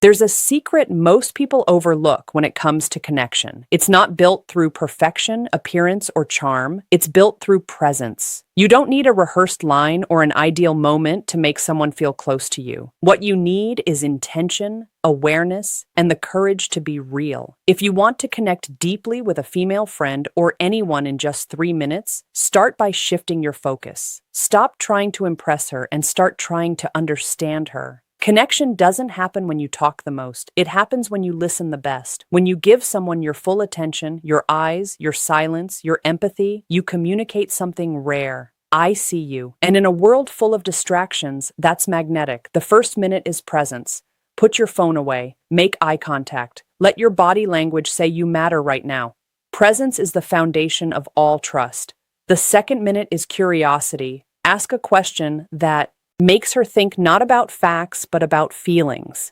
There's a secret most people overlook when it comes to connection. It's not built through perfection, appearance, or charm. It's built through presence. You don't need a rehearsed line or an ideal moment to make someone feel close to you. What you need is intention, awareness, and the courage to be real. If you want to connect deeply with a female friend or anyone in just 3 minutes, start by shifting your focus. Stop trying to impress her and start trying to understand her. Connection doesn't happen when you talk the most. It happens when you listen the best. When you give someone your full attention, your eyes, your silence, your empathy, you communicate something rare. I see you. And in a world full of distractions, that's magnetic. The first minute is presence. Put your phone away. Make eye contact. Let your body language say you matter right now. Presence is the foundation of all trust. The second minute is curiosity. Ask a question that makes her think not about facts, but about feelings.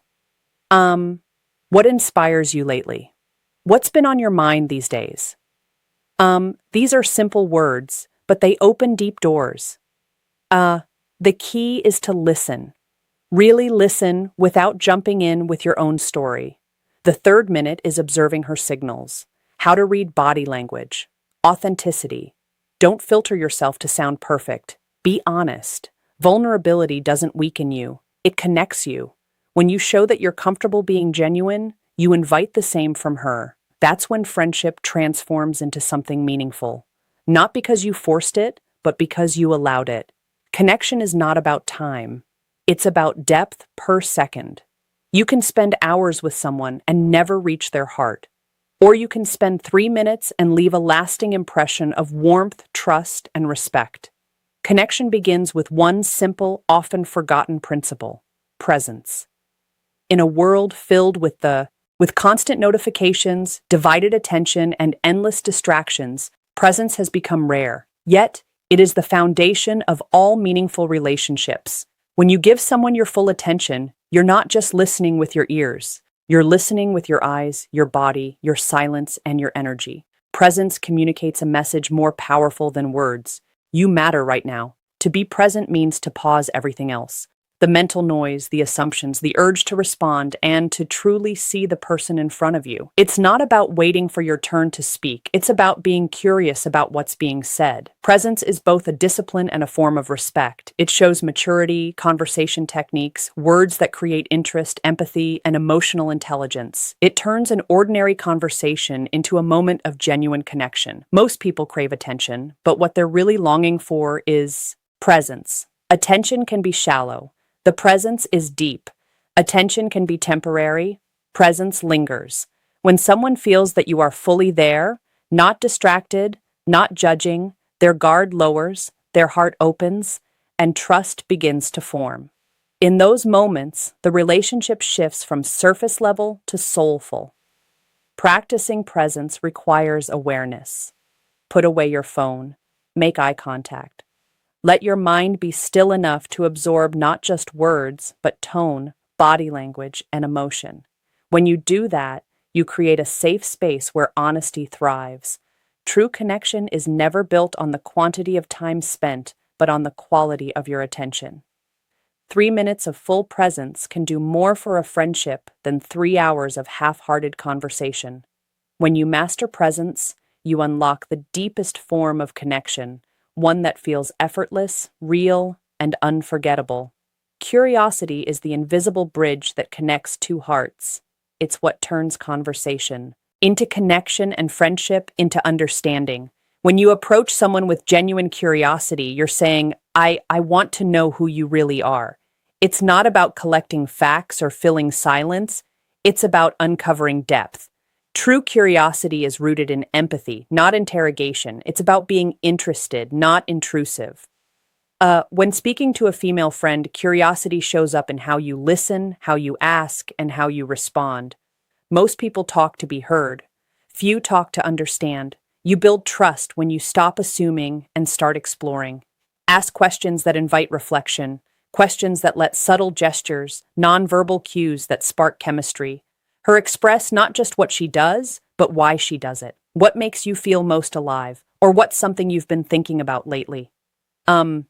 What inspires you lately? What's been on your mind these days? These are simple words, but they open deep doors. The key is to listen. Really listen without jumping in with your own story. The third minute is observing her signals. How to read body language. Authenticity. Don't filter yourself to sound perfect. Be honest. Vulnerability doesn't weaken you, it connects you. When you show that you're comfortable being genuine, you invite the same from her. That's when friendship transforms into something meaningful. Not because you forced it, but because you allowed it. Connection is not about time. It's about depth per second. You can spend hours with someone and never reach their heart. Or you can spend 3 minutes and leave a lasting impression of warmth, trust, and respect. Connection begins with one simple, often forgotten principle: presence. In a world filled with constant notifications, divided attention, and endless distractions, presence has become rare. Yet, it is the foundation of all meaningful relationships. When you give someone your full attention, you're not just listening with your ears. You're listening with your eyes, your body, your silence, and your energy. Presence communicates a message more powerful than words. You matter right now. To be present means to pause everything else. The mental noise, the assumptions, the urge to respond, and to truly see the person in front of you. It's not about waiting for your turn to speak. It's about being curious about what's being said. Presence is both a discipline and a form of respect. It shows maturity, conversation techniques, words that create interest, empathy, and emotional intelligence. It turns an ordinary conversation into a moment of genuine connection. Most people crave attention, but what they're really longing for is presence. Attention can be shallow. The presence is deep. Attention can be temporary. Presence lingers. When someone feels that you are fully there, not distracted, not judging, their guard lowers, their heart opens, and trust begins to form. In those moments, the relationship shifts from surface level to soulful. Practicing presence requires awareness. Put away your phone. Make eye contact. Let your mind be still enough to absorb not just words, but tone, body language, and emotion. When you do that, you create a safe space where honesty thrives. True connection is never built on the quantity of time spent, but on the quality of your attention. 3 minutes of full presence can do more for a friendship than 3 hours of half-hearted conversation. When you master presence, you unlock the deepest form of connection, one that feels effortless, real, and unforgettable. Curiosity is the invisible bridge that connects two hearts. It's what turns conversation into connection and friendship into understanding. When you approach someone with genuine curiosity, you're saying, I want to know who you really are. It's not about collecting facts or filling silence. It's about uncovering depth. True curiosity is rooted in empathy, not interrogation. It's about being interested, not intrusive. When speaking to a female friend, curiosity shows up in how you listen, how you ask, and how you respond. Most people talk to be heard. Few talk to understand. You build trust when you stop assuming and start exploring. Ask questions that invite reflection, questions that let subtle gestures, nonverbal cues that spark chemistry. Her express not just what she does, but why she does it. What makes you feel most alive, or what's something you've been thinking about lately?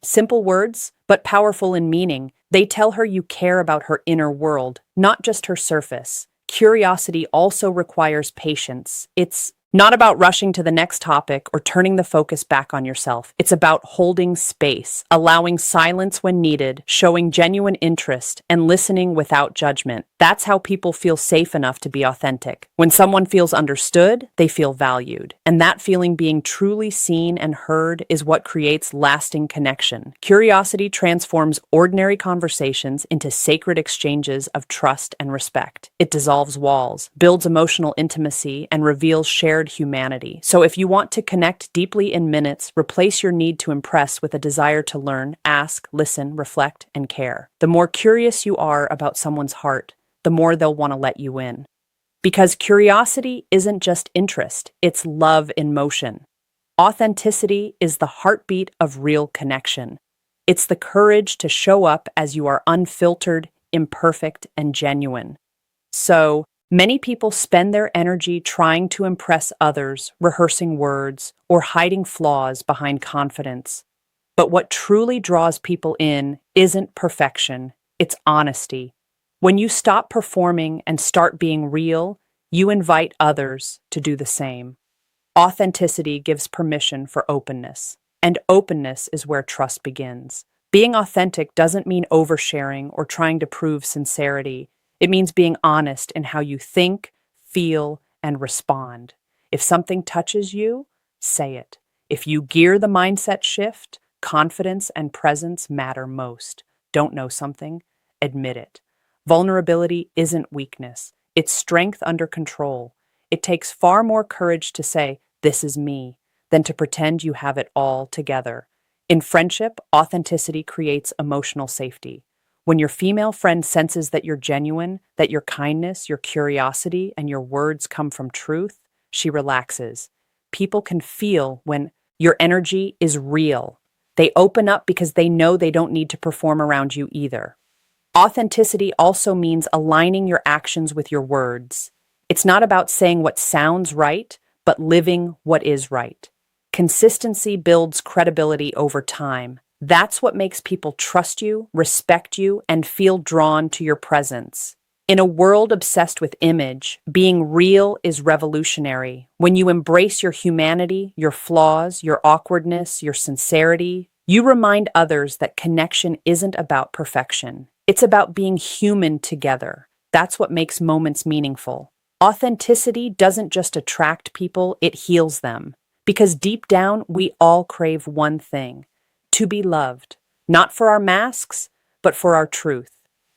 Simple words, but powerful in meaning. They tell her you care about her inner world, not just her surface. Curiosity also requires patience. It's not about rushing to the next topic or turning the focus back on yourself. It's about holding space, allowing silence when needed, showing genuine interest, and listening without judgment. That's how people feel safe enough to be authentic. When someone feels understood, they feel valued. And that feeling being truly seen and heard is what creates lasting connection. Curiosity transforms ordinary conversations into sacred exchanges of trust and respect. It dissolves walls, builds emotional intimacy, and reveals shared humanity. So if you want to connect deeply in minutes, replace your need to impress with a desire to learn, ask, listen, reflect, and care. The more curious you are about someone's heart, the more they'll want to let you in. Because curiosity isn't just interest, it's love in motion. Authenticity is the heartbeat of real connection. It's the courage to show up as you are unfiltered, imperfect, and genuine. So, many people spend their energy trying to impress others, rehearsing words, or hiding flaws behind confidence. But what truly draws people in isn't perfection, it's honesty. When you stop performing and start being real, you invite others to do the same. Authenticity gives permission for openness, and openness is where trust begins. Being authentic doesn't mean oversharing or trying to prove sincerity. It means being honest in how you think, feel, and respond. If something touches you, say it. If you gear the mindset shift, confidence and presence matter most. Don't know something? Admit it. Vulnerability isn't weakness, it's strength under control. It takes far more courage to say, "This is me," than to pretend you have it all together. In friendship, authenticity creates emotional safety. When your female friend senses that you're genuine, that your kindness, your curiosity, and your words come from truth, she relaxes. People can feel when your energy is real. They open up because they know they don't need to perform around you either. Authenticity also means aligning your actions with your words. It's not about saying what sounds right, but living what is right. Consistency builds credibility over time. That's what makes people trust you, respect you, and feel drawn to your presence. In a world obsessed with image, being real is revolutionary. When you embrace your humanity, your flaws, your awkwardness, your sincerity, you remind others that connection isn't about perfection. It's about being human together. That's what makes moments meaningful. Authenticity doesn't just attract people, it heals them. Because deep down, we all crave one thing: to be loved. Not for our masks, but for our truth.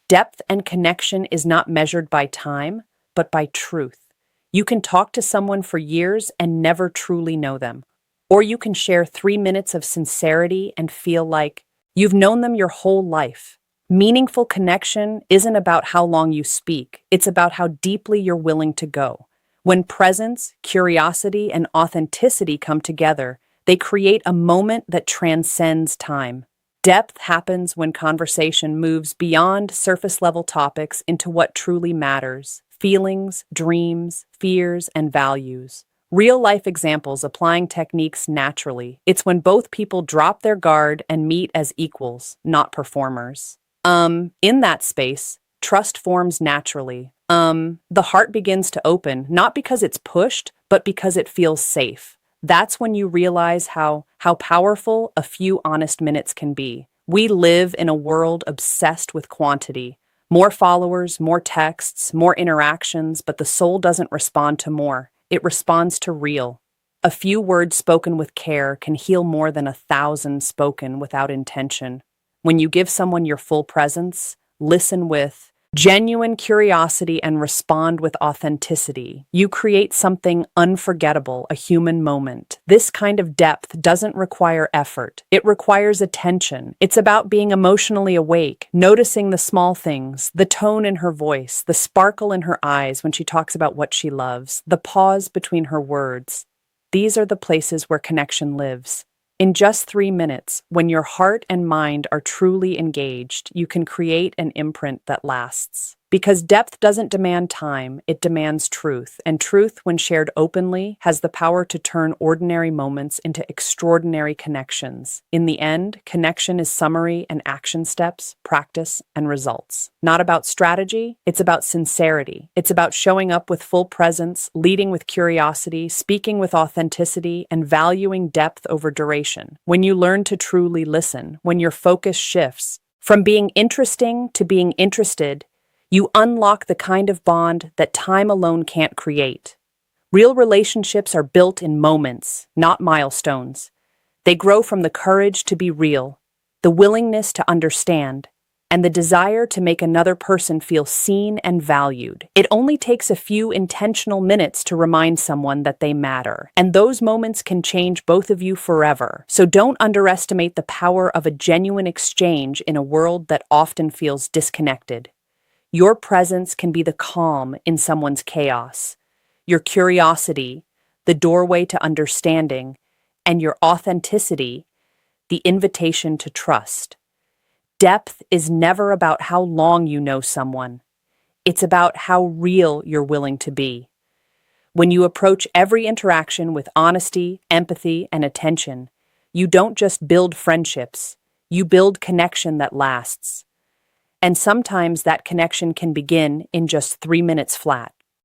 Depth and connection is not measured by time, but by truth. You can talk to someone for years and never truly know them. Or you can share 3 minutes of sincerity and feel like you've known them your whole life. Meaningful connection isn't about how long you speak, it's about how deeply you're willing to go. When presence, curiosity, and authenticity come together, they create a moment that transcends time. Depth happens when conversation moves beyond surface-level topics into what truly matters: feelings, dreams, fears, and values. Real-life examples applying techniques naturally. It's when both people drop their guard and meet as equals, not performers. In that space, trust forms naturally. The heart begins to open, not because it's pushed, but because it feels safe. That's when you realize how powerful a few honest minutes can be. We live in a world obsessed with quantity. More followers, more texts, more interactions, but the soul doesn't respond to more. It responds to real. A few words spoken with care can heal more than 1,000 spoken without intention. When you give someone your full presence, listen with genuine curiosity and respond with authenticity, you create something unforgettable, a human moment. This kind of depth doesn't require effort. It requires attention. It's about being emotionally awake, noticing the small things, the tone in her voice, the sparkle in her eyes when she talks about what she loves, the pause between her words. These are the places where connection lives. In just 3 minutes, when your heart and mind are truly engaged, you can create an imprint that lasts. Because depth doesn't demand time, it demands truth. And truth, when shared openly, has the power to turn ordinary moments into extraordinary connections. In the end, connection is summary and action steps, practice, and results. Not about strategy, it's about sincerity. It's about showing up with full presence, leading with curiosity, speaking with authenticity, and valuing depth over duration. When you learn to truly listen, when your focus shifts from being interesting to being interested, you unlock the kind of bond that time alone can't create. Real relationships are built in moments, not milestones. They grow from the courage to be real, the willingness to understand, and the desire to make another person feel seen and valued. It only takes a few intentional minutes to remind someone that they matter, and those moments can change both of you forever. So don't underestimate the power of a genuine exchange in a world that often feels disconnected. Your presence can be the calm in someone's chaos, your curiosity, the doorway to understanding, and your authenticity, the invitation to trust. Depth is never about how long you know someone. It's about how real you're willing to be. When you approach every interaction with honesty, empathy, and attention, you don't just build friendships, you build connection that lasts. And sometimes that connection can begin in just 3 minutes flat.